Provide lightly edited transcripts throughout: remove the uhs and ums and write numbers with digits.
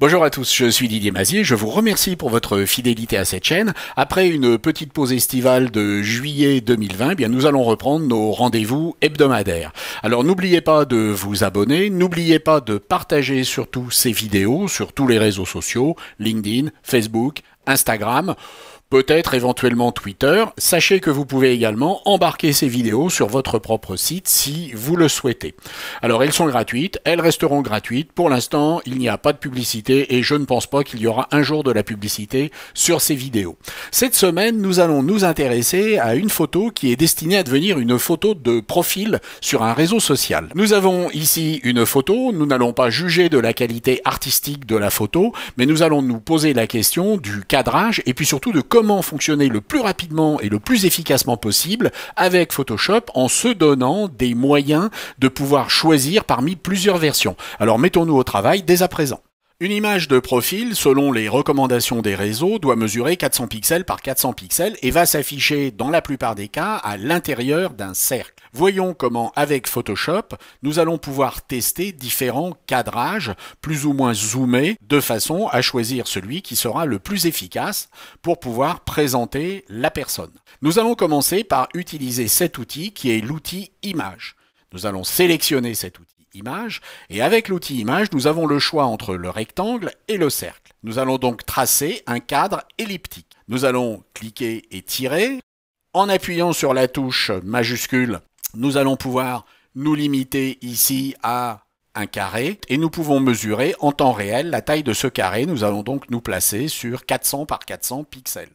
Bonjour à tous, je suis Didier Mazier, je vous remercie pour votre fidélité à cette chaîne. Après une petite pause estivale de juillet 2020, eh bien nous allons reprendre nos rendez-vous hebdomadaires. Alors n'oubliez pas de vous abonner, n'oubliez pas de partager surtout ces vidéos sur tous les réseaux sociaux, LinkedIn, Facebook, Instagram, peut-être éventuellement Twitter. Sachez que vous pouvez également embarquer ces vidéos sur votre propre site si vous le souhaitez. Alors elles sont gratuites, elles resteront gratuites. Pour l'instant, il n'y a pas de publicité et je ne pense pas qu'il y aura un jour de la publicité sur ces vidéos. Cette semaine, nous allons nous intéresser à une photo qui est destinée à devenir une photo de profil sur un réseau social. Nous avons ici une photo, nous n'allons pas juger de la qualité artistique de la photo, mais nous allons nous poser la question du cadrage et puis surtout de comment fonctionner le plus rapidement et le plus efficacement possible avec Photoshop en se donnant des moyens de pouvoir choisir parmi plusieurs versions. Alors mettons-nous au travail dès à présent. Une image de profil, selon les recommandations des réseaux, doit mesurer 400 pixels par 400 pixels et va s'afficher dans la plupart des cas à l'intérieur d'un cercle. Voyons comment, avec Photoshop, nous allons pouvoir tester différents cadrages plus ou moins zoomés de façon à choisir celui qui sera le plus efficace pour pouvoir présenter la personne. Nous allons commencer par utiliser cet outil qui est l'outil Image. Nous allons sélectionner cet outil Image, et avec l'outil Image, nous avons le choix entre le rectangle et le cercle. Nous allons donc tracer un cadre elliptique. Nous allons cliquer et tirer. En appuyant sur la touche majuscule, nous allons pouvoir nous limiter ici à un carré, et nous pouvons mesurer en temps réel la taille de ce carré. Nous allons donc nous placer sur 400 par 400 pixels.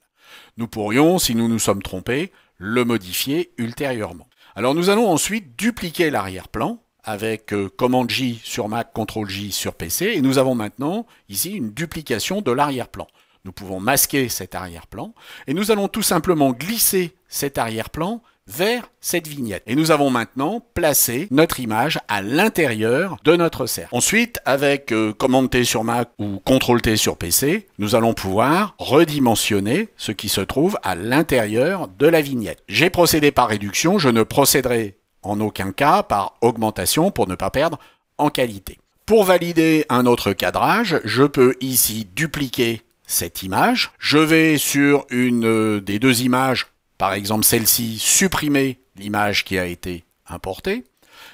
Nous pourrions, si nous nous sommes trompés, le modifier ultérieurement. Alors nous allons ensuite dupliquer l'arrière-plan, avec commande J sur Mac, CTRL J sur PC, et nous avons maintenant ici une duplication de l'arrière-plan. Nous pouvons masquer cet arrière-plan, et nous allons tout simplement glisser cet arrière-plan vers cette vignette. Et nous avons maintenant placé notre image à l'intérieur de notre cercle. Ensuite, avec commande T sur Mac ou CTRL T sur PC, nous allons pouvoir redimensionner ce qui se trouve à l'intérieur de la vignette. J'ai procédé par réduction, je ne procéderai en aucun cas par augmentation pour ne pas perdre en qualité. Pour valider un autre cadrage, je peux ici dupliquer cette image. Je vais sur une des deux images, par exemple celle-ci, supprimer l'image qui a été importée.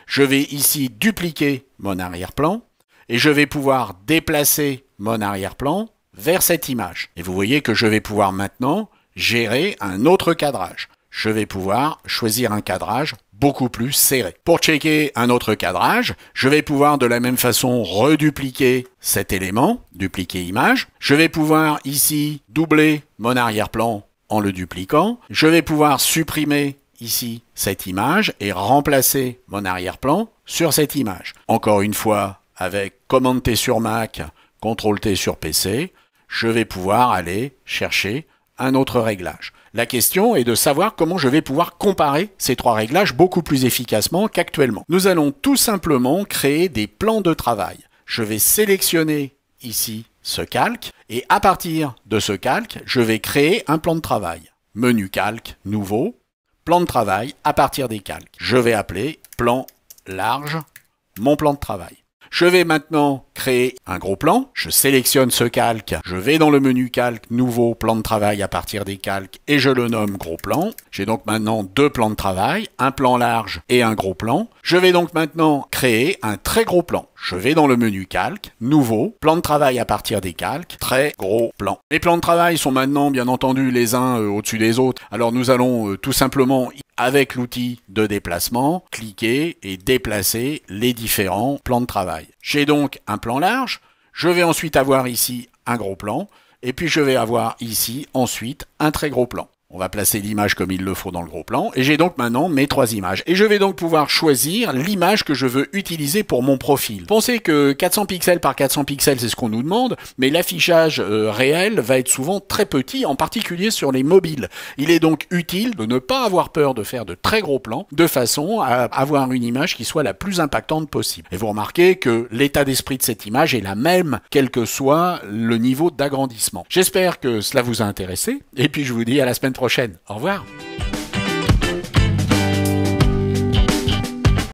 Je vais ici dupliquer mon arrière-plan et je vais pouvoir déplacer mon arrière-plan vers cette image. Et vous voyez que je vais pouvoir maintenant gérer un autre cadrage. Je vais pouvoir choisir un cadrage beaucoup plus serré. Pour checker un autre cadrage, je vais pouvoir de la même façon redupliquer cet élément, dupliquer image. Je vais pouvoir ici doubler mon arrière-plan en le dupliquant. Je vais pouvoir supprimer ici cette image et remplacer mon arrière-plan sur cette image. Encore une fois, avec commande T sur Mac, CTRL T sur PC, je vais pouvoir aller chercher un autre réglage. La question est de savoir comment je vais pouvoir comparer ces trois réglages beaucoup plus efficacement qu'actuellement. Nous allons tout simplement créer des plans de travail. Je vais sélectionner ici ce calque et à partir de ce calque, je vais créer un plan de travail. Menu calque, nouveau, plan de travail à partir des calques. Je vais appeler plan large, mon plan de travail. Je vais maintenant créer un gros plan. Je sélectionne ce calque. Je vais dans le menu calque, nouveau plan de travail à partir des calques et je le nomme gros plan. J'ai donc maintenant deux plans de travail, un plan large et un gros plan. Je vais donc maintenant créer un très gros plan. Je vais dans le menu calque, nouveau, plan de travail à partir des calques, très gros plan. Les plans de travail sont maintenant bien entendu les uns au-dessus des autres. Alors nous allons tout simplement, avec l'outil de déplacement, cliquer et déplacer les différents plans de travail. J'ai donc un plan large, je vais ensuite avoir ici un gros plan, et puis je vais avoir ici ensuite un très gros plan. On va placer l'image comme il le faut dans le gros plan. Et j'ai donc maintenant mes trois images. Et je vais donc pouvoir choisir l'image que je veux utiliser pour mon profil. Pensez que 400 pixels par 400 pixels, c'est ce qu'on nous demande. Mais l'affichage réel va être souvent très petit, en particulier sur les mobiles. Il est donc utile de ne pas avoir peur de faire de très gros plans, de façon à avoir une image qui soit la plus impactante possible. Et vous remarquez que l'état d'esprit de cette image est la même, quel que soit le niveau d'agrandissement. J'espère que cela vous a intéressé. Et puis je vous dis à la semaine prochaine. Au revoir.